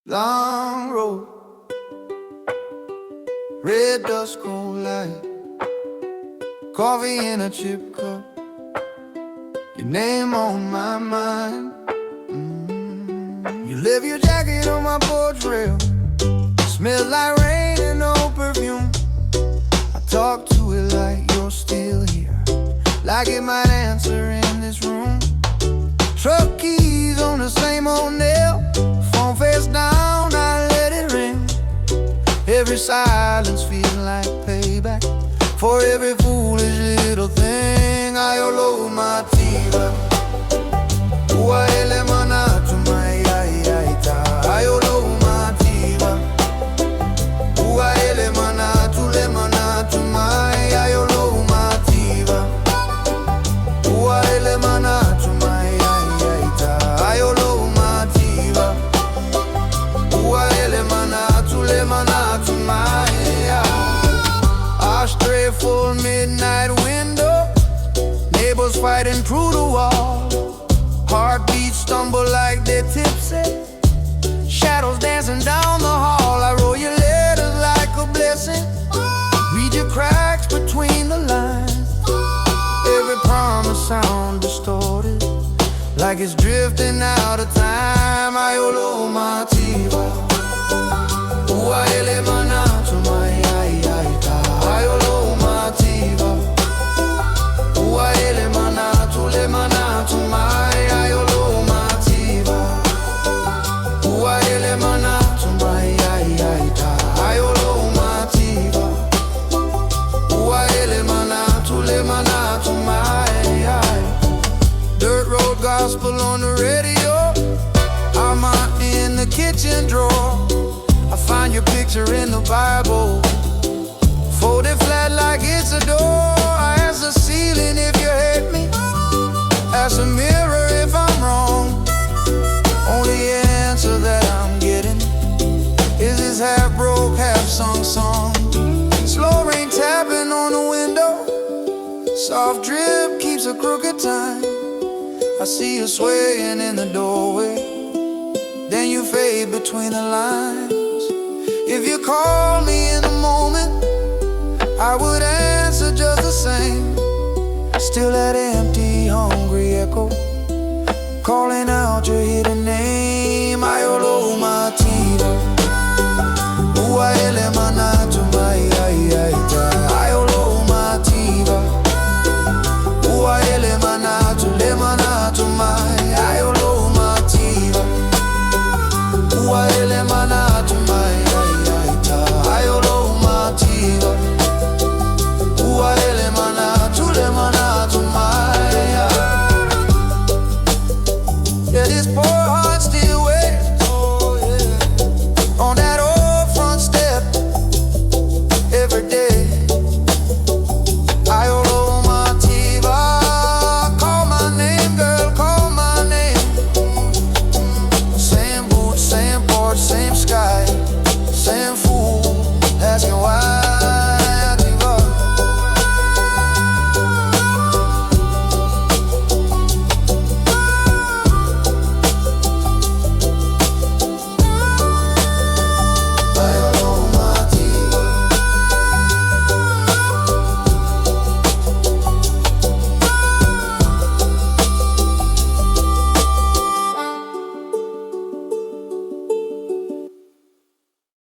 Long road, red dust cold light, coffee in a chip cup, your name on my mind. You leave your jacket on my porch rail, smells like rain and no perfume. I talk to it like you're still here, like it might answer in this room. Truck keys on the same old nail, phone face down, I let it ring. Every silence feels like payback for every foolish little thing. I load Mativa, uaele manatu mai aita. I load Mativa, uaele manatu le manatu mai. I load Mativa, uaele manatu mai aita. I load Mativa, uaele manatu le manatu mai. Ashtray full midnight window, neighbors fighting through the wall. Heartbeats stumble like they're tipsy, shadows dancing down the hall. I roll your letters like a blessing, read your cracks between the lines. Every promise sound distorted, like it's drifting out of time. I load Mativa, uaele manatu mai aita. I load Mativa, uaele manatu le manatu mai. I load Mativa, uaele manatu mai aita. I load Mativa, uaele manatu le manatu mai. Dirt road gospel on the radio, I'm out in the kitchen drawer. I find your picture in the Bible, folded flat like it's a door. I ask the ceiling if you hate me, ask the mirror if I'm wrong. Only answer that I'm getting is this half broke, half sung song. Slow rain tapping on the window, soft drip keeps a crooked time. I see you swaying in the doorway, then you fade between the lines. If you call me in a moment, I would answer just the same. Still that empty, hungry echo, calling out your hidden name. I